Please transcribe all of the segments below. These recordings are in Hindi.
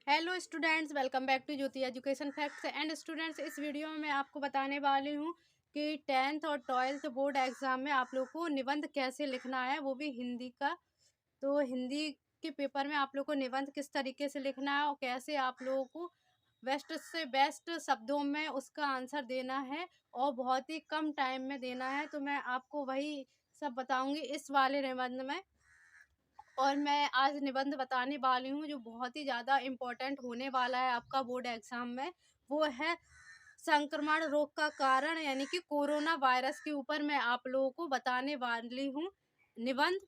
Hello students, welcome back to Jyoti education facts and students. इस वीडियो में मैं आपको बताने वाली हूँ कि 10th और 12th बोर्ड एग्जाम में आप लोग को निबंध कैसे लिखना है, वो भी हिंदी का। तो हिंदी के पेपर में आप लोग को निबंध किस तरीके से लिखना है और कैसे आप लोगों को बेस्ट से बेस्ट शब्दों में उसका आंसर देना है और बहुत ही कम टाइम में देना है। तो मैं आपको वही सब बताऊंगी इस वाले निबंध में। और मैं आज निबंध बताने वाली हूँ जो बहुत ही ज़्यादा इम्पोर्टेंट होने वाला है आपका बोर्ड एग्जाम में। वो है संक्रमण रोग का कारण, यानी कि कोरोना वायरस के ऊपर मैं आप लोगों को बताने वाली हूँ निबंध।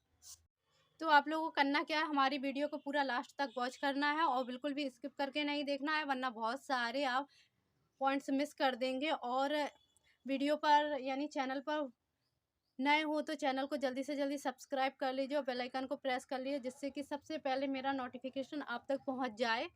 तो आप लोगों को करना क्या है, हमारी वीडियो को पूरा लास्ट तक वॉच करना है और बिल्कुल भी स्किप करके नहीं देखना है, वरना बहुत सारे आप पॉइंट्स मिस कर देंगे। और वीडियो पर यानी चैनल पर नए हो तो चैनल को जल्दी से जल्दी सब्सक्राइब कर लीजिए और बेल आइकन को प्रेस कर लीजिए, जिससे कि सबसे पहले मेरा नोटिफिकेशन आप तक पहुंच जाए।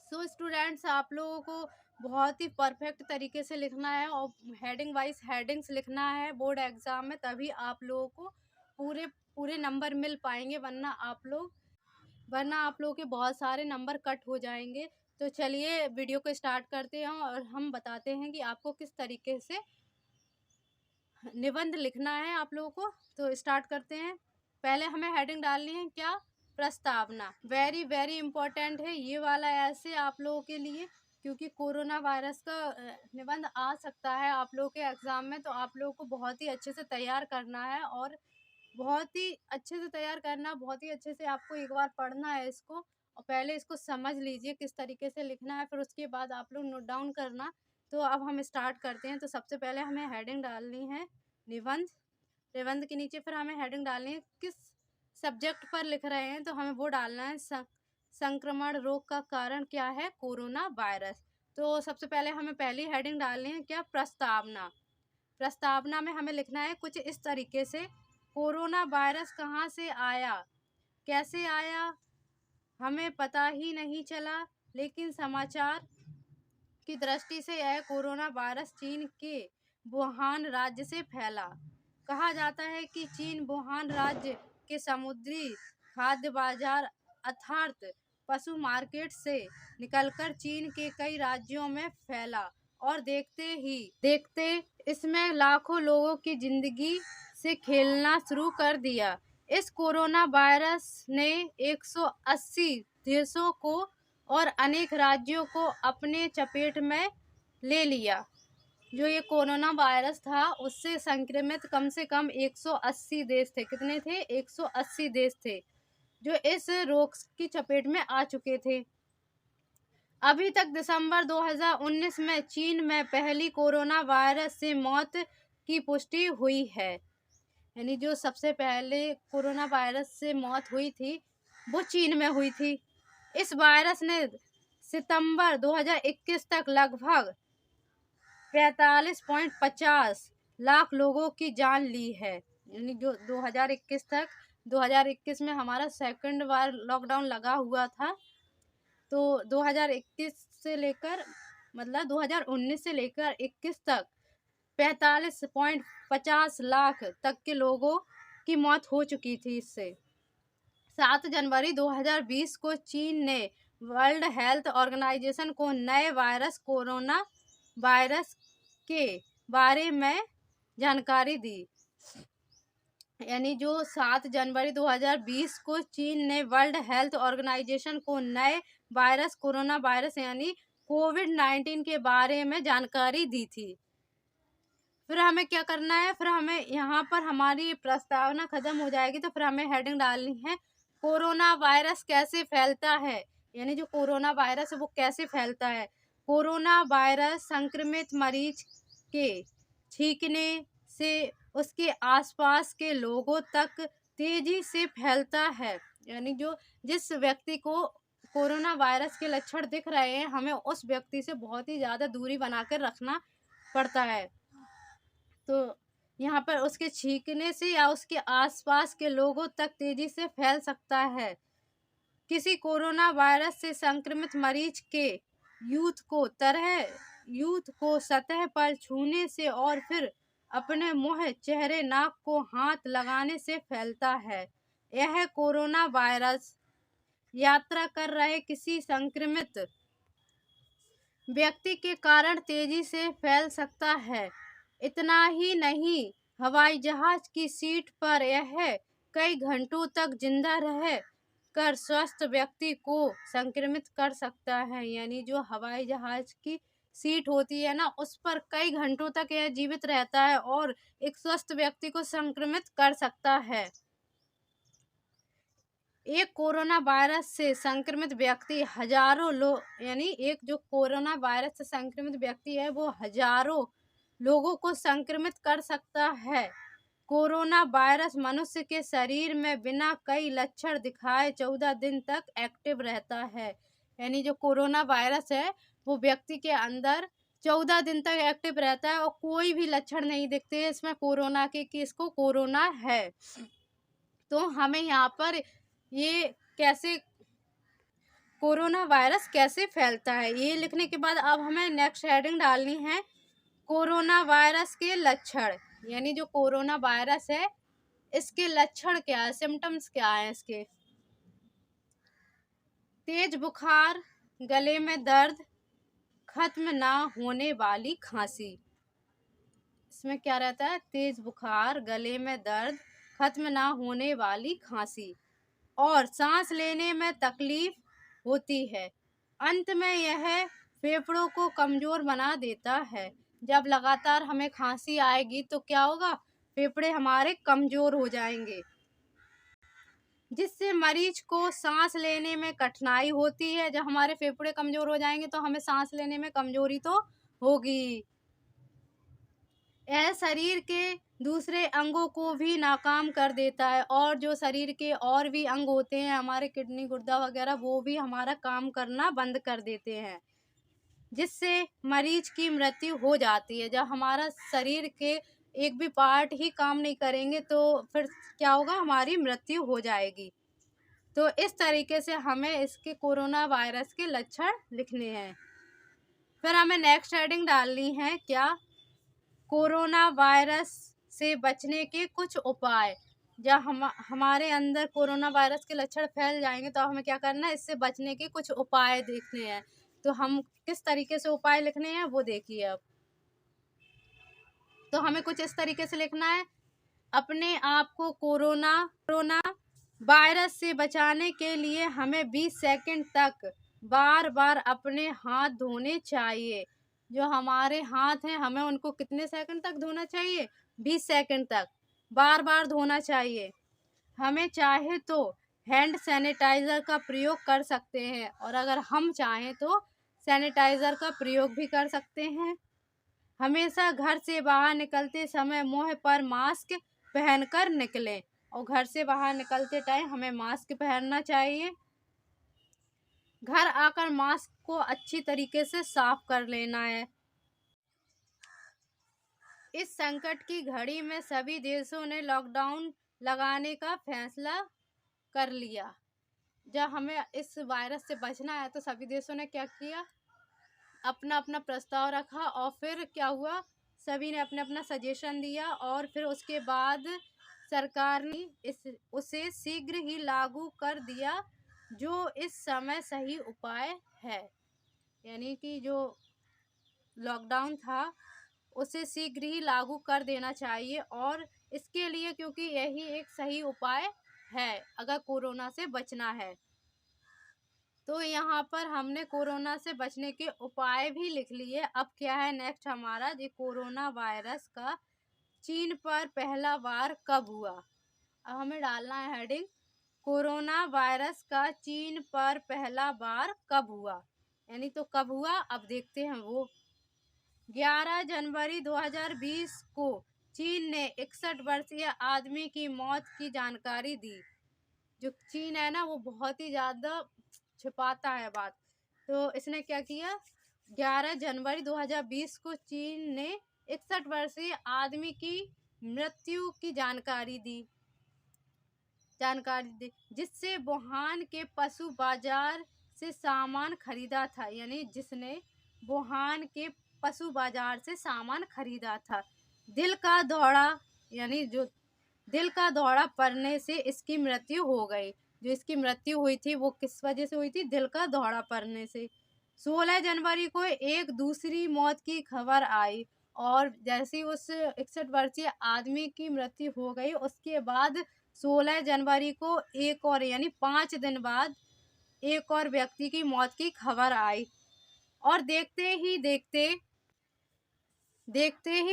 सो स्टूडेंट्स, आप लोगों को बहुत ही परफेक्ट तरीके से लिखना है और हेडिंग वाइज हेडिंग्स लिखना है बोर्ड एग्जाम में, तभी आप लोगों को पूरे पूरे नंबर मिल पाएंगे, वरना आप लोगों के बहुत सारे नंबर कट हो जाएंगे। तो चलिए वीडियो को स्टार्ट करते हैं और हम बताते हैं कि आपको किस तरीके से निबंध लिखना है आप लोगों को। तो स्टार्ट करते हैं। पहले हमें हेडिंग डालनी है क्या, प्रस्तावना। वेरी वेरी इंपॉर्टेंट है ये वाला ऐसे आप लोगों के लिए, क्योंकि कोरोना वायरस का निबंध आ सकता है आप लोगों के एग्जाम में। तो आप लोगों को बहुत ही अच्छे से तैयार करना है और बहुत ही अच्छे से तैयार करना, बहुत ही अच्छे से आपको एक बार पढ़ना है इसको और पहले इसको समझ लीजिए किस तरीके से लिखना है, फिर उसके बाद आप लोग नोट डाउन करना। तो अब हम स्टार्ट करते हैं। तो सबसे पहले हमें हेडिंग डालनी है निबंध। निबंध के नीचे फिर हमें हेडिंग डालनी है किस सब्जेक्ट पर लिख रहे हैं, तो हमें वो डालना है संक्रमण रोग का कारण क्या है, कोरोना वायरस। तो सबसे पहले हमें पहली हेडिंग डालनी है क्या, प्रस्तावना। प्रस्तावना में हमें लिखना है कुछ इस तरीके से, कोरोना वायरस कहाँ से आया, कैसे आया, हमें पता ही नहीं चला, लेकिन समाचार की दृष्टि से यह कोरोना वायरस चीन के वुहान राज्य से फैला। कहा जाता है कि चीन वुहान राज्य के समुद्री खाद्य बाजार अर्थात पशु मार्केट से निकलकर चीन के कई राज्यों में फैला और देखते इसमें लाखों लोगों की जिंदगी से खेलना शुरू कर दिया। इस कोरोना वायरस ने 180 देशों को और अनेक राज्यों को अपने चपेट में ले लिया। जो ये कोरोना वायरस था उससे संक्रमित कम से कम 180 देश थे। कितने थे? 180 देश थे जो इस रोग की चपेट में आ चुके थे। अभी तक दिसंबर 2019 में चीन में पहली कोरोना वायरस से मौत की पुष्टि हुई है। यानी जो सबसे पहले कोरोना वायरस से मौत हुई थी वो चीन में हुई थी। इस वायरस ने सितंबर 2021 तक लगभग 45.50 लाख लोगों की जान ली है। यानी जो 2021 में हमारा सेकंड बार लॉकडाउन लगा हुआ था, तो 2021 से लेकर मतलब 2019 से लेकर 21 तक 45.50 लाख तक के लोगों की मौत हो चुकी थी इससे। 7 जनवरी 2020 को चीन ने वर्ल्ड हेल्थ ऑर्गेनाइजेशन को नए वायरस कोरोना वायरस के बारे में जानकारी दी। यानी जो 7 जनवरी 2020 को चीन ने वर्ल्ड हेल्थ ऑर्गेनाइजेशन को नए वायरस कोरोना वायरस यानी कोविड-19 के बारे में जानकारी दी थी। फिर हमें क्या करना है, फिर हमें यहाँ पर हमारी प्रस्तावना खत्म हो जाएगी तो फिर हमें हेडिंग डालनी है कोरोना वायरस कैसे फैलता है। यानी जो कोरोना वायरस है वो कैसे फैलता है। कोरोना वायरस संक्रमित मरीज के छींकने से उसके आसपास के लोगों तक तेजी से फैलता है। यानी जो जिस व्यक्ति को कोरोना वायरस के लक्षण दिख रहे हैं, हमें उस व्यक्ति से बहुत ही ज़्यादा दूरी बनाकर रखना पड़ता है। तो यहाँ पर उसके छींकने से या उसके आसपास के लोगों तक तेजी से फैल सकता है। किसी कोरोना वायरस से संक्रमित मरीज के यूथ को सतह पर छूने से और फिर अपने मुंह, चेहरे, नाक को हाथ लगाने से फैलता है। यह कोरोना वायरस यात्रा कर रहे किसी संक्रमित व्यक्ति के कारण तेजी से फैल सकता है। इतना ही नहीं, हवाई जहाज की सीट पर यह कई घंटों तक जिंदा रह कर स्वस्थ व्यक्ति को संक्रमित कर सकता है। यानी जो हवाई जहाज की सीट होती है ना, उस पर कई घंटों तक यह जीवित रहता है और एक स्वस्थ व्यक्ति को संक्रमित कर सकता है। एक कोरोना वायरस से संक्रमित व्यक्ति हजारों लोग यानी एक जो कोरोना वायरस से संक्रमित व्यक्ति है वो हजारों लोगों को संक्रमित कर सकता है। कोरोना वायरस मनुष्य के शरीर में बिना कई लक्षण दिखाए 14 दिन तक एक्टिव रहता है। यानी जो कोरोना वायरस है वो व्यक्ति के अंदर 14 दिन तक एक्टिव रहता है और कोई भी लक्षण नहीं दिखते इसमें कोरोना के कि इसको कोरोना है। तो हमें यहाँ पर ये कैसे कोरोना वायरस कैसे फैलता है ये लिखने के बाद अब हमें नेक्स्ट हेडिंग डालनी है कोरोना वायरस के लक्षण। यानी जो कोरोना वायरस है इसके लक्षण क्या है, सिम्टम्स क्या है इसके। तेज बुखार, गले में दर्द, खत्म ना होने वाली खांसी। इसमें क्या रहता है, तेज बुखार, गले में दर्द, खत्म ना होने वाली खांसी और सांस लेने में तकलीफ होती है। अंत में यह फेफड़ों को कमजोर बना देता है। जब लगातार हमें खांसी आएगी तो क्या होगा, फेफड़े हमारे कमजोर हो जाएंगे जिससे मरीज को सांस लेने में कठिनाई होती है। जब हमारे फेफड़े कमजोर हो जाएंगे तो हमें सांस लेने में कमजोरी तो होगी। यह शरीर के दूसरे अंगों को भी नाकाम कर देता है और जो शरीर के और भी अंग होते हैं हमारे किडनी गुर्दा वगैरह वो भी हमारा काम करना बंद कर देते हैं जिससे मरीज की मृत्यु हो जाती है। जब हमारा शरीर के एक भी पार्ट ही काम नहीं करेंगे तो फिर क्या होगा, हमारी मृत्यु हो जाएगी। तो इस तरीके से हमें इसके कोरोना वायरस के लक्षण लिखने हैं। फिर हमें नेक्स्ट हेडिंग डालनी है क्या, कोरोना वायरस से बचने के कुछ उपाय। जब हमारे अंदर कोरोना वायरस के लक्षण फैल जाएंगे तो हमें क्या करना है, इससे बचने के कुछ उपाय देखने हैं। तो हम किस तरीके से उपाय लिखने हैं वो देखिए। अब तो हमें कुछ इस तरीके से लिखना है, अपने आप को कोरोना वायरस से बचाने के लिए हमें 20 सेकंड तक बार बार अपने हाथ धोने चाहिए। जो हमारे हाथ हैं हमें उनको कितने सेकंड तक धोना चाहिए, 20 सेकंड तक बार बार धोना चाहिए। हमें चाहे तो हैंड सैनिटाइज़र का प्रयोग कर सकते हैं और अगर हम चाहें तो सैनिटाइज़र का प्रयोग भी कर सकते हैं। हमेशा घर से बाहर निकलते समय मुंह पर मास्क पहनकर निकलें और घर से बाहर निकलते टाइम हमें मास्क पहनना चाहिए। घर आकर मास्क को अच्छी तरीके से साफ कर लेना है। इस संकट की घड़ी में सभी देशों ने लॉकडाउन लगाने का फैसला कर लिया। जब हमें इस वायरस से बचना है तो सभी देशों ने क्या किया, अपना अपना प्रस्ताव रखा और फिर क्या हुआ, सभी ने अपना अपना सजेशन दिया और फिर उसके बाद सरकार ने उसे शीघ्र ही लागू कर दिया, जो इस समय सही उपाय है। यानी कि जो लॉकडाउन था उसे शीघ्र ही लागू कर देना चाहिए और इसके लिए क्योंकि यही एक सही उपाय है अगर कोरोना से बचना है। तो यहाँ पर हमने कोरोना से बचने के उपाय भी लिख लिए। अब क्या है नेक्स्ट हमारा, ये कोरोना वायरस का चीन पर पहला वार कब हुआ। अब हमें डालना है हेडिंग, कोरोना वायरस का चीन पर पहला वार कब हुआ। यानी तो कब हुआ, अब देखते हैं वो। 11 जनवरी 2020 को चीन ने 61 वर्षीय आदमी की मौत की जानकारी दी। जो चीन है ना वो बहुत ही ज़्यादा छिपाता है बात। तो इसने क्या किया, 11 जनवरी 2020 को चीन ने 61 वर्षीय आदमी की मृत्यु की जानकारी दी जिससे वुहान के पशु बाजार से सामान खरीदा था। यानी जिसने वुहान के पशु बाजार से सामान खरीदा था। दिल का दौरा, यानी जो दिल का दौरा पड़ने से इसकी मृत्यु हो गई। जो इसकी मृत्यु हुई थी वो किस वजह से हुई थी? दिल का दौरा पड़ने से। 16 जनवरी को एक दूसरी मौत की खबर आई और जैसे ही उस 61 वर्षीय आदमी की मृत्यु हो गई, उसके बाद 16 जनवरी को एक और यानी 5 दिन बाद एक और व्यक्ति की मौत की खबर आई। और देखते ही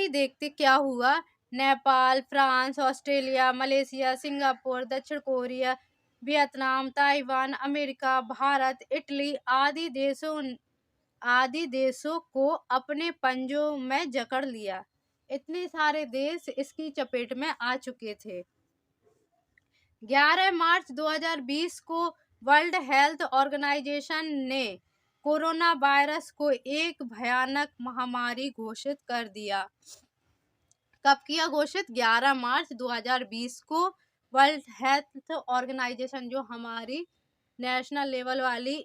देखते क्या हुआ, Nepal, France, Australia, Malaysia, Singapore, दक्षिण Korea, Vietnam, Taiwan, America, Bharat, Italy आदि देशों को अपने पंजों में जकड़ लिया। इतने सारे देश इसकी चपेट में आ चुके थे। 11 मार्च 2020 को वर्ल्ड हेल्थ ऑर्गेनाइजेशन ने कोरोना वायरस को एक भयानक महामारी घोषित कर दिया। कब किया घोषित? 11 मार्च 2020 को वर्ल्ड हेल्थ ऑर्गेनाइजेशन, जो हमारी नेशनल लेवल वाली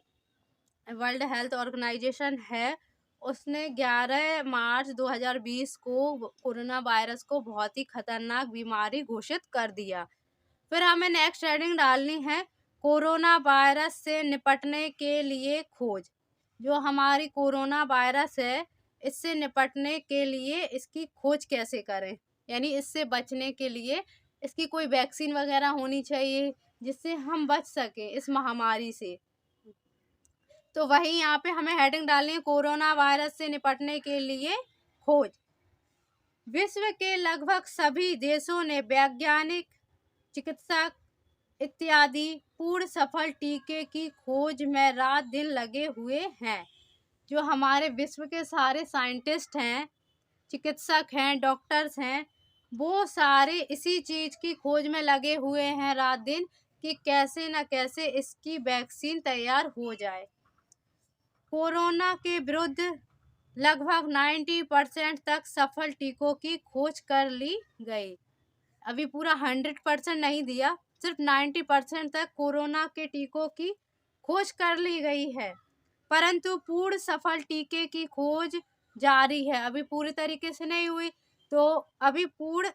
वर्ल्ड हेल्थ ऑर्गेनाइजेशन है, उसने 11 मार्च 2020 को कोरोना वायरस को बहुत ही खतरनाक बीमारी घोषित कर दिया। फिर हमें नेक्स्ट हेडिंग डालनी है, कोरोना वायरस से निपटने के लिए खोज। जो हमारी कोरोना वायरस है, इससे निपटने के लिए इसकी खोज कैसे करें, यानी इससे बचने के लिए इसकी कोई वैक्सीन वगैरह होनी चाहिए जिससे हम बच सकें इस महामारी से। तो वही यहाँ पे हमें हेडिंग डालनी है, कोरोना वायरस से निपटने के लिए खोज। विश्व के लगभग सभी देशों ने वैज्ञानिक, चिकित्सक इत्यादि पूर्ण सफल टीके की खोज में रात दिन लगे हुए हैं। जो हमारे विश्व के सारे साइंटिस्ट हैं, चिकित्सक हैं, डॉक्टर्स हैं, वो सारे इसी चीज की खोज में लगे हुए हैं रात दिन कि कैसे न कैसे इसकी वैक्सीन तैयार हो जाए। कोरोना के विरुद्ध लगभग 90% तक सफल टीकों की खोज कर ली गई। अभी पूरा 100% नहीं दिया, सिर्फ 90% तक कोरोना के टीकों की खोज कर ली गई है, परंतु पूर्ण सफल टीके की खोज जारी है। अभी पूरी तरीके से नहीं हुई, तो अभी पूर्ण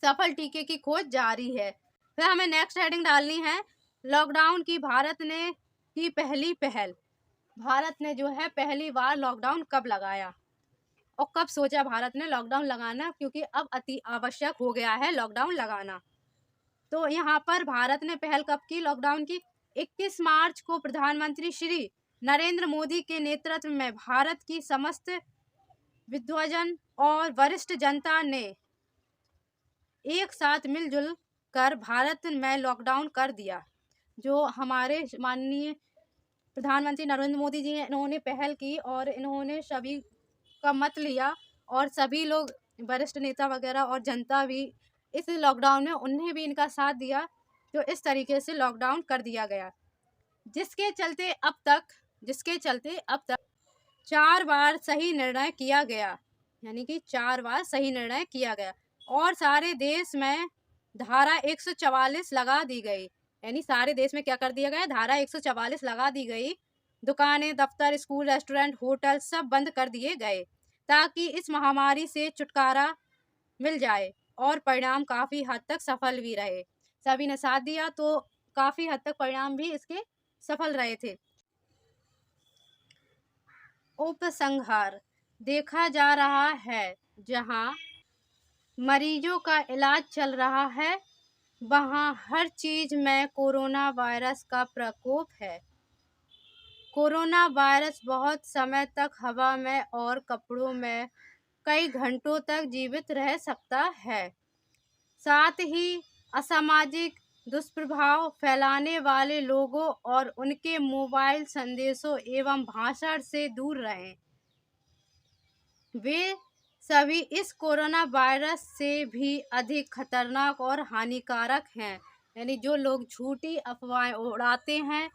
सफल टीके की खोज जारी है। फिर हमें नेक्स्ट हेडिंग डालनी है, लॉकडाउन की भारत ने की पहली पहल। भारत ने जो है पहली बार लॉकडाउन कब लगाया और कब सोचा भारत ने लॉकडाउन लगाना, क्योंकि अब अति आवश्यक हो गया है लॉकडाउन लगाना। तो यहाँ पर भारत ने पहल कब की लॉकडाउन की? 21 मार्च को प्रधानमंत्री श्री नरेंद्र मोदी के नेतृत्व में भारत की समस्त विद्वजन और वरिष्ठ जनता ने एक साथ मिलजुल कर भारत में लॉकडाउन कर दिया। जो हमारे माननीय प्रधानमंत्री नरेंद्र मोदी जी हैं, इन्होंने पहल की और इन्होंने सभी का मत लिया और सभी लोग, वरिष्ठ नेता वगैरह और जनता भी इस लॉकडाउन में, उन्हें भी इनका साथ दिया। तो इस तरीके से लॉकडाउन कर दिया गया, जिसके चलते अब तक 4 बार सही निर्णय किया गया, यानी कि 4 बार सही निर्णय किया गया और सारे देश में धारा 144 लगा दी गई। यानी सारे देश में क्या कर दिया गया? धारा 144 लगा दी गई। दुकानें, दफ्तर, स्कूल, रेस्टोरेंट, होटल सब बंद कर दिए गए ताकि इस महामारी से छुटकारा मिल जाए और परिणाम काफ़ी हद तक सफल भी रहे। सभी ने साथ दिया तो काफ़ी हद तक परिणाम भी इसके सफल रहे थे। उपसंहार, देखा जा रहा है जहां मरीजों का इलाज चल रहा है, वहां हर चीज में कोरोना वायरस का प्रकोप है। कोरोना वायरस बहुत समय तक हवा में और कपड़ों में कई घंटों तक जीवित रह सकता है। साथ ही असामाजिक दुष्प्रभाव फैलाने वाले लोगों और उनके मोबाइल संदेशों एवं भाषण से दूर रहें। वे सभी इस कोरोना वायरस से भी अधिक खतरनाक और हानिकारक हैं। यानी जो लोग झूठी अफवाहें उड़ाते हैं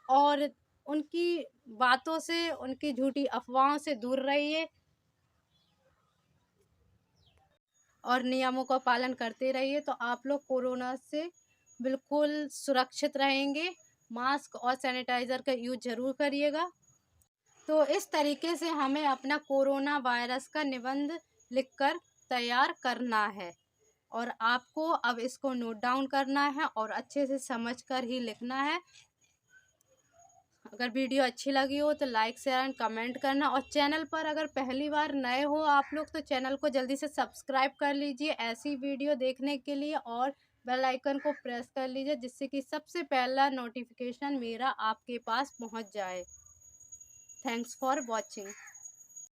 और उनकी बातों से, उनकी झूठी अफवाहों से दूर रहिए और नियमों का पालन करते रहिए, तो आप लोग कोरोना से बिल्कुल सुरक्षित रहेंगे। मास्क और सैनिटाइज़र का यूज ज़रूर करिएगा। तो इस तरीके से हमें अपना कोरोना वायरस का निबंध लिखकर तैयार करना है और आपको अब इसको नोट डाउन करना है और अच्छे से समझ कर ही लिखना है। अगर वीडियो अच्छी लगी हो तो लाइक शेयर एंड कमेंट करना, और चैनल पर अगर पहली बार नए हो आप लोग तो चैनल को जल्दी से सब्सक्राइब कर लीजिए ऐसी वीडियो देखने के लिए, और बेल आइकन को प्रेस कर लीजिए जिससे कि सबसे पहला नोटिफिकेशन मेरा आपके पास पहुंच जाए। Thanks for watching.